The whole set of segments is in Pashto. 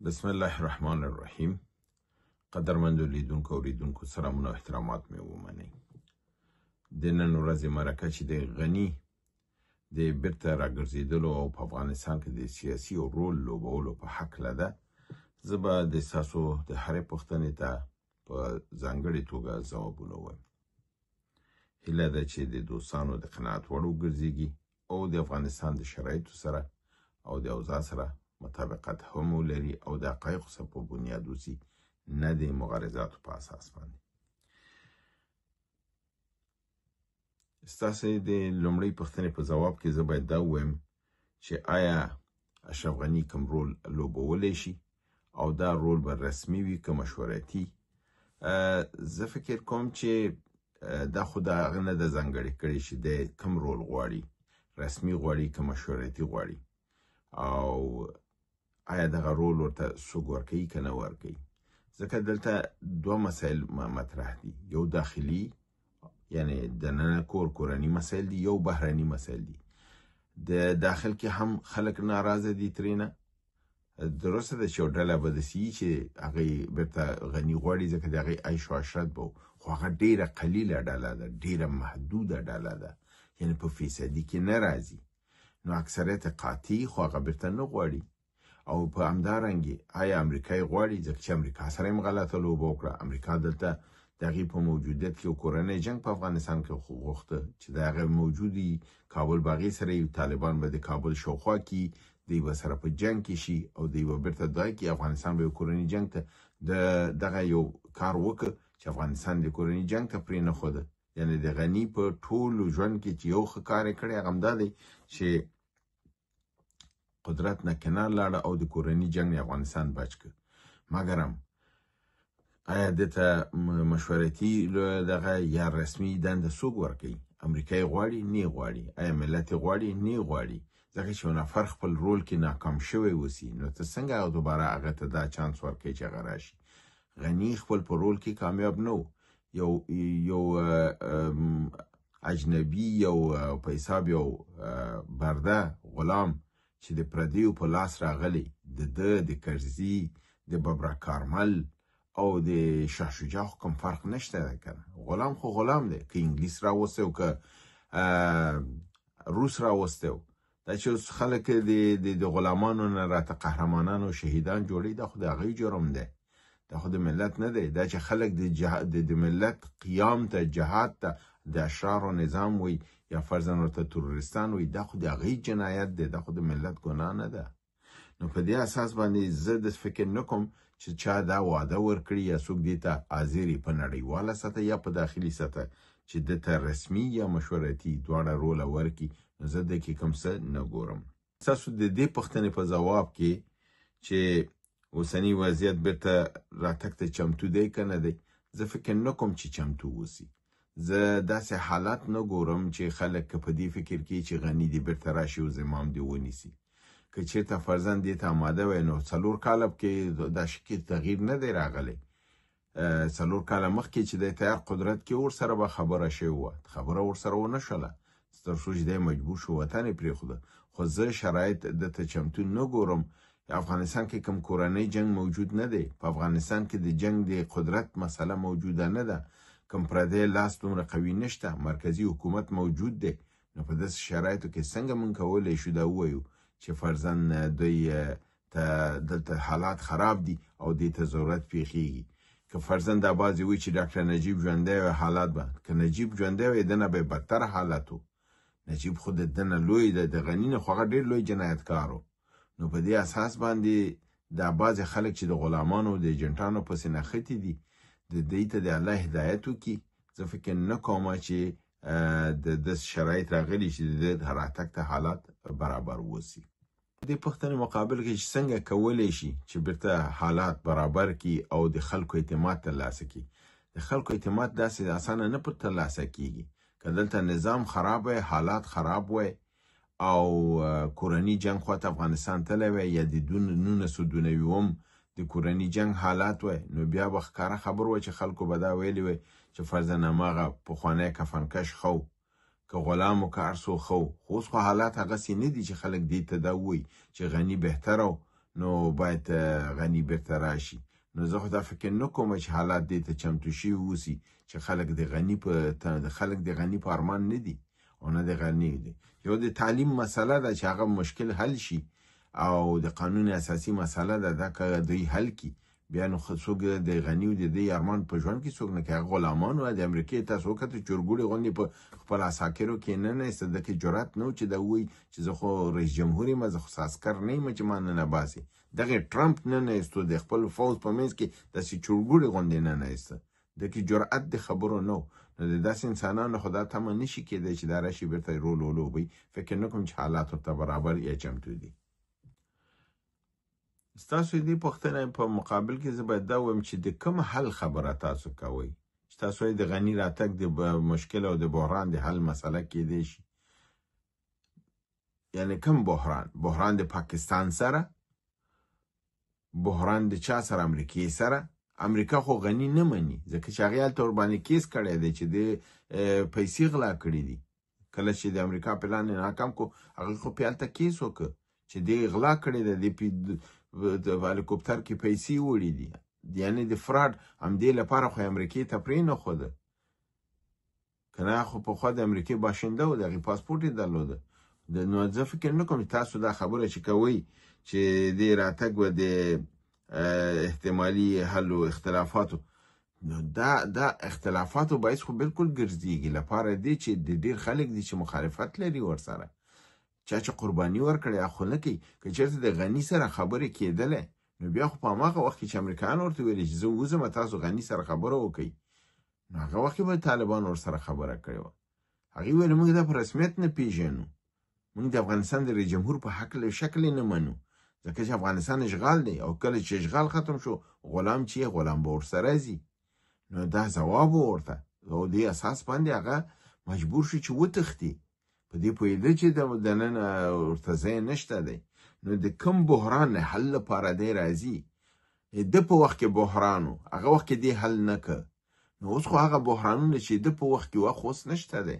بسم الله الرحمن الرحیم. قدرمندو لیدونکو اوریدونکو سلامونه او احترامات مې ومنئ. د نن ورځې مرکه چې د غني د بیرته راګرځېدلو او په افغانستان کې د سیاسي رول لوبولو په هکله ده. زه به د ستاسو د هرې پوښتنې ته په ځانګړې توګه ځوابونه ووایم. هیله ده چې د دوستانو د قناعت وړ وګرځېږي او د افغانستان د شرایطو سره او د اوضاع سره مطابقت هم ولري او د حقایقو سره په بنیاد وسي، نه د مغرضاتو په اساس باندې. ستاسو د لومړۍ پوښتنې په ځواب کې زه باید دا ووایم چې آیا اشرف غني کوم رول لوبولی شي او دا رول به رسمي وي که مشورتي. زه فکر کوم چې دا خو د هغه نه ده ځانګړې کړې چې د کوم رول غواړي، رسمي غواړي که مشورتي غواړي، او آیا دغه رول ورته څوک ورکوي که نه ورکوي. ځکه دلته دوه مسایل مطرح دي، یو داخلي یعنی دننه کورني مسایل دي، یو بهرني مسایل دي. د داخل کې هم خلک ناراضه دي ترېنه. درسته ده چې یو ډله به داسې وي چې هغې بیرته غني غواړي ځکه د هغې عیش و عشرت به، خو هغه ډېره قلیله ډله ده، ډېره محدوده ډله ده، یعنې په فیصدي کې نه راځي. نو اکثریت قاطع خو هغه بیرته نه غواړي. او په همدارنګې آیا امریکا یې غواړي، ځکه چې امریکا سره یې غلطه لوبه وکړه. امریکا دلته د هغې په موجودیت کې یو کورنی جنګ په افغانستان کې غوښته چې د هغه موجودي کابل به هغې سره یو، طالبان به د کابل شاوخوا کې دوی به سره په جنګ کې شي او دوی به بیرته دا کې افغانستان به یو کورني جنګ ته دغه یو کار وکړ چې افغانستان د کورني جنګ ته پرې نه ښوده. یعنې د غني په ټول ژوند کې چې یو ښه کار یې کړی هغه همدا دی چې قدرت نه کنار لاړه او د کورني جنګ نه افغانستان بچ کړ. مګرم آیا دته مشورتي دغه یا رسمي دنده څوک ورکوي؟ امریکا یې غواړي؟ نه غواړي. آیا ملت یې غواړي؟ نه غواړي. ځکه چې یو نفر خپل رول کې ناکام شوی وسی، نو ته څنګه دوباره هغه ته دا چانس ورکوي چې هغه راشي؟ غني خپل په رول کې کامیاب نه و. یو اجنبي، یو په حساب یو برده غلام چې د پردیو په لاس راغلی، د کرزي، د ببرک کارمل او د شاه شجاع کوم فرق نشته ده کنه. غلام خو غلام دی، که انګلیس راوستی او که روس راوستی. دا چې خلک د غلامانو نه راته قهرمانان او شهیدان جوړي، دا خو د هغوی جرم دی، دا خو د ملت نه دی. دا چې خلک د ملت قیام ته، جهاد ته د اشرارو نظام وي یا فرضاً ورته تروریستان وي، دا خو د هغوی جنایت دی، دا خو د ملت ګناه نه ده. نو په دې اساس باندې زه د فکر نه کوم چې چا دا وعده ورکړي یا څوک دې ته حاضري په نړیواله سطح یا په داخلي سطح چې دته رسمي یا مشورتي دواړه روله ورکړي. نو زه د کې کوم څه نه ګورم. ستاسو د دې پوښتنې په ځواب کې چې اوسنی وضعیت بیرته راتګ ته چمتو دی که نه دی، زه فکر نه کوم چې چمتو اوسي. زه داسې حالات نه ګورم چې خلک په دې فکر کې چې غني دې بیرته راشي او زمام دې ونیسي. که چېرته فرضاً دې ته آماده وی، نو 4 کاله کې دا شکل تغییر نه دی راغلی. 4 کاله مخکې چې د تیار قدرت کې ورسره به خبره شوې وه، خبره ورسره ونه شوله تر څو چې دی مجبور شو وطن یې پرېښوده. خو زه شرایط دته چمتو نه ګورم. افغانستان کې کوم کورنی جنګ موجود نه دی. په افغانستان کې د جنګ د قدرت مسله موجوده نه ده. کوم پردی لاس دومره قوي نشته، مرکزي حکومت موجود دی. نو په داسې شرایطو کې څنګه موږ کولی شو دا ووایو چې فرضاً دوی ته دلته حالات خراب دي او دې ته ضرورت پیښیږي. که فرضاً دا بعضې وایي چې ډاکټر نجیب ژوندی وی حالات به، که نجیب ژوندی وی دنه به بدتر حالت و. نجیب خو د دنه لوی ده، د غني نه خو هغه ډېر لوی جنایتکار و. نو په دې اساس باندې دا بعضې خلک چې د غلامانو د ایجنټانو پسې نښتي دي، د دوی ته د الله هدایت وکړي. زه فکر نه کوم چې د داسې شرایط راغلي چې د راتګ ته حالات برابر وسي. د دې پوښتنې مقابل کې چې څنګه کولی شي چې بیرته حالات برابر کړي او د خلکو اعتماد ترلاسه کړي. د خلکو اعتماد داسې اسانه نه پر ترلاسه کېږي. که دلته نظام خراب وی، حالات خراب وی او کورني جنګ خواته افغانستان تللی وی یا د 1992 د کورني جنګ حالات وی، نو بیا به ښکاره خبر وی چې خلکو به دا ویلي وی چې فرضاً هماغه پخوانی کفنکش خو، که غلام و که هر څوک خو. خو اوس خو حالات هغسې نه دي چې خلک دې ته دا ووایي چې غني بهتره و نو باید غنی بیرته راشي. نو زه خو دا فکر نه کوم چې حالات دې ته چمتو شوي اوسي چې خلک د غني په ارمان نه دي او نه د غني دي. یو د تعلیم مسله ده چې هغه مشکل حل شي او د قانون اساسي مسله ده دا که دوی حل کی بیا نو څوک د غني او د دې ارمان په ژوند کې څوک نه کوي. غلامان او د امریکای تاسو کته چورګوړي غونډې په خپل عساکرو کې نه استده کې جرأت نه چې دا وایي چې زه خو رئیس جمهور یم، زه خو عسكر نه یم چې ما نه باسي. دغه ټرمپ نه استو د خپل فوز په منځ کې داسې چورګوړي غونډې نه ایسته دغه جرأت د خبرو نو داسې انسانانو خدا ته من نشي کېدای چې دا راشي بیرته رولولو وي. فکر نه کوم چې حالات ورته برابر یا چمتو دي. ستاسو دې پوښتنه په مقابل کې زه باید دا وایم چې د کوم حل خبره تاسو کوئ چې تاسو د غني راتګ د مشکل او د بحران د حل مسله کېدای شي. یعنی کوم بحران د پاکستان سره، بحران د چا سره؟ امریکای سره. امریکا خو غني نه مني ځکه چې هغه تور باندې کیس کړی دی چې د پیسې غلا کړې دي. کله چې د امریکا پلان ناکام کو هغه خو پیالته کیس وکړ چې د غلا کړی دی، د هلیکوپټر کې پیسې وړي دي. یعنی د فراډ هم دې لپاره خو امریکای ته پرې نه خو ده کنه خو په خو د امریکای باشنده و دغه پاسپورت یې درلوده. نو زه فکر نه کوم تاسو دا خبره چې کوي چې د راتګ و د احتمالي حل او اختلافاتو، نو دا اختلافاتو باعث خو بالکل ګرځيږي لپاره دی چې د ډیر خلک دي چې مخالفت لري ورسره. چا چې قرباني ورکړي خو نه کوي. که چېرته د غني سره خبرې کېدلې نو بیا خو په هماغه وخت کې چې امریکایان ورته ویلي چې زه وځم تاسو غني سره خبره وکړئ، نو هغه وخت کې به طالبان ورسره خبره کړې وه. هغې ویل موږ دا په رسمیت نه پیژنو، موږ د افغانستان د رئیس جمهور په هکله شکل نه منو ځکه چې افغانستان اشغال دی او کله چې اشغال ختم شو غلام چې غلام به ورسره ځي. نو دا ځواب ورته او دې اساس باندې هغه مجبور شو چې وتښتي. په دې پوهېده چې د نن ورته ځای نشته دی. نو د کوم بحران حل لپاره دی راځي. د په وخت کې بحران و هغه وخت کې دی حل نه کړ. نو اوس خو هغه بحرانونه چې د په وخت کې وه خو اوس نشته دی.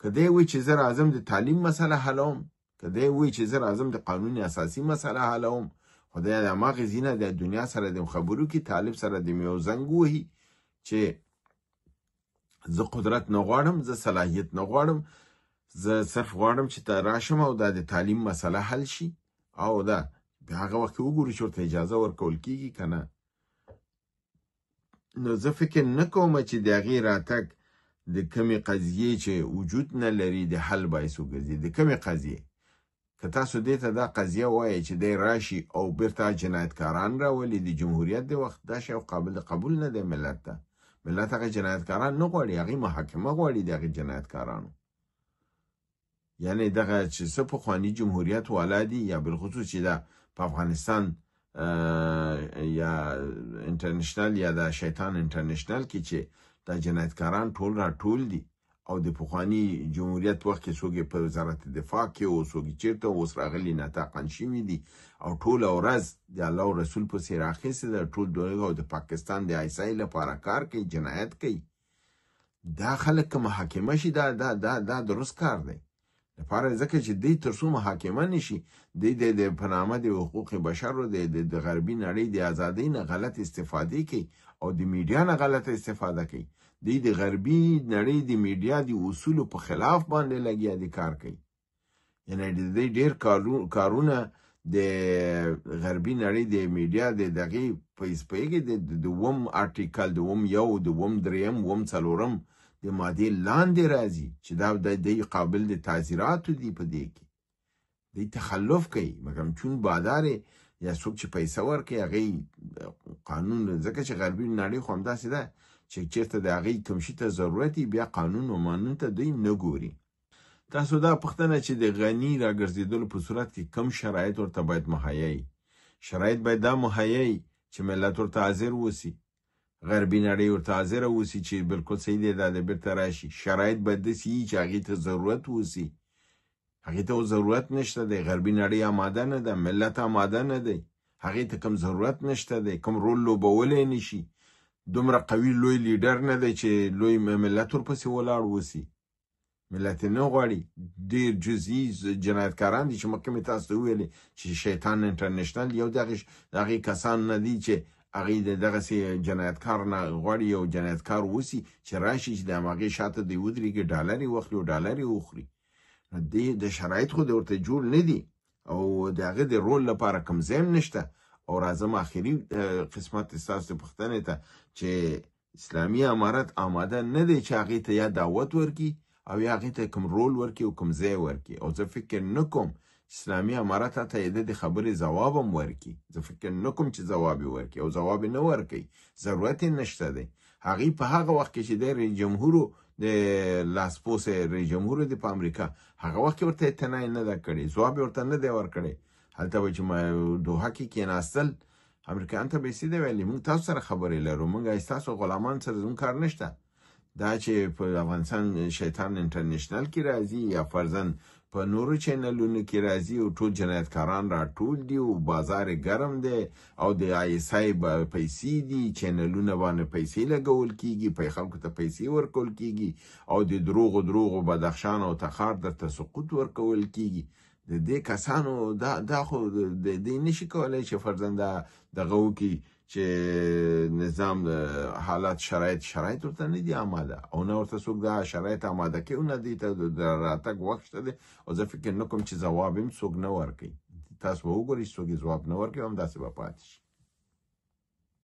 که دی وایي چې زه راځم د تعلیم مسله حلوم، که دی وایي چې زه راځم د قانون اساسي مسله حلوم، خدای د هماغې ځینه د دنیا سره د خبرو کې طالب سره د یو زنګ وهي چې زه قدرت نه غواړم، زه صلاحیت نه غواړم، زه صرف غواړم چې ته راشم او دا د تعلیم مسله حل شي. او دا هغه وخت وګورو چې ورته اجازه ورکول کېږي که نه. نو زه فکر نه کوم چې د هغې راتګ د کمې قضیې چې وجود نه لري د حل باعث وګرځي. د کمې قضیې که تاسو دې ته دا قضیه وایئ چې دی راشي او بیرته جنایتکاران راولي د جمهوریت د وخت، دا شی قابل د قبول نه دی ملت ته. ملت هغه جنایتکاران نه غواړي، هغې محاکمه غواړي د هغې جنایتکارانو. یعنی دغه چې څه پخواني جمهوریت والا دي یا بالخصوص چې دا په افغانستان یا انټرنیشنل یا د شیطان انټرنیشنل کې چې دا جنایتکاران ټول راټول دي او د پخواني جمهوریت وخت کې څوک په وزارت دفاع کې او څوک چېرته اوس راغلي ناطقان شوي دي او ټوله ورځ د الله او رسول پسې راخیستې ده، ټول دغه او د پاکستان د آیسای لپاره کار کوي، جنایت کوي. دا خلک که محاکمه شي دا درست کار دی لپاره ځکه چې دی تر څو محاکمه نشي دی د په نامه د حقوق بشر د غربي نړۍ د ازادۍ نه غلط استفاده کوي او د میډیا نه غلط استفاده کوي. دی د غربي نړۍ د میډیا د اصولو په خلاف باندې لګیا دي کار کوي. یعنی د ډېر کارونه د غربي نړۍ د میډیا د دغې په د اووم آرټیکل د اووم یو د اووم دریم اووم څلورم د مادې لاندې راځي چې دا د قابل د تعزیراتو دي. په دې کې دی تخلف کوي مګر چون بادار یا څوک چې پیسه ورکوي هغې قانون، ځکه چې غربي نړۍ خو همداسې ده چې چېرته د هغې کوم شي ته ضرورت وي بیا قانون و مانون ته دوی نه ګوري. تاسو دا پوښتنه چې د غني راګرځېدلو په صورت کې کم شرایط ورته باید مهیا وي. شرایط باید دا مهیا وي چې ملت ورته حاضر اوسي، غربي نړۍ ورته حاضره اوسي چې بالکل صحیح دی دا د بیرته راشي. شرایط باید داسې وي چې هغې ته ضرورت اوسي. هغې ته ضرورت نشته دی، غربي نړۍ آماده نه ده، ملت آماده نه دی، هغې ته کوم ضرورت نشته دی، کوم رول لوبولی نشي، دومره قوي لوی لیډر نه دی چې لوی ملت ورپسې ولاړ اوسي. ملت نه غواړي. ډېر جزئي جنایتکاران دي چې مخکې مې تاسو ته ویلې چې شیطان انټرنیشنل یو دغه کسان نه دي چې هغې د دغسې جنایتکار نه غواړي یو جنایتکار اوسي چې راشي چې د هماغې شاته دی ودرېږي، ډالر یې واخلي او ډالر یې وخوري. د شرایط خو د ورته جوړ نه دي او د هغه د رول لپاره کوم ځای هم نشته. او راځم آخري قسمت ستاسو پوښتنې ته چې اسلامي امارت آماده نه دی چې هغې ته یا دعوت ورکړي او یا هغې ته کوم رول ورکړي او کوم ځای ورکړي. او زه فکر نه کوم اسلامي امارت ته یې د خبرې ځواب هم ورکړي. زه فکر نه کوم چې ځواب یې ورکړي او ځواب یې نه ورکوي، ضرورت یې نشته دی. هغې په هغه وخت کې چې د رئیس جمهورو د لاسپوس رئیس جمهور دی په امریکا، هغه وخت کې ورته اطلاع نه ده کړې، ځواب یې ورته نه دی ورکړی. هلته به چې دوحه کې کېناستل امریکایانو ته به یې سیده ویلي موږ تاسو سره خبرې لرو، موږ ستاسو غلامان سره زموږ کار نشته. دا چې په افغانستان شیطان انټرنیشنل کې راځي یا فرضاً په نورو چینلونو کې راځي او ټول جنایتکاران راټول دي او بازار ګرم دی او د ISI پیسې دي، چینلونه باندې پیسې لګول کېږي، خلکو ته پیسې ورکول کېږي او د دروغو بدخشان او تخار درته سقوط ورکول کېږي. د دې کسانو دا خو د دې نشي کولای چې فرضاً دغه وکړي چې نظام حالات شرایط ورته نه دي آماده او نه ورته څوک دا شرایط آماده کوي، نه دې ته د راتګ وخت شته دی. او زه فکر نه کوم چې ځواب هم څوک نه ورکوي. تاسو به وګورئ څوک یې ځواب نه ورکوي، همداسې به پاتې شي.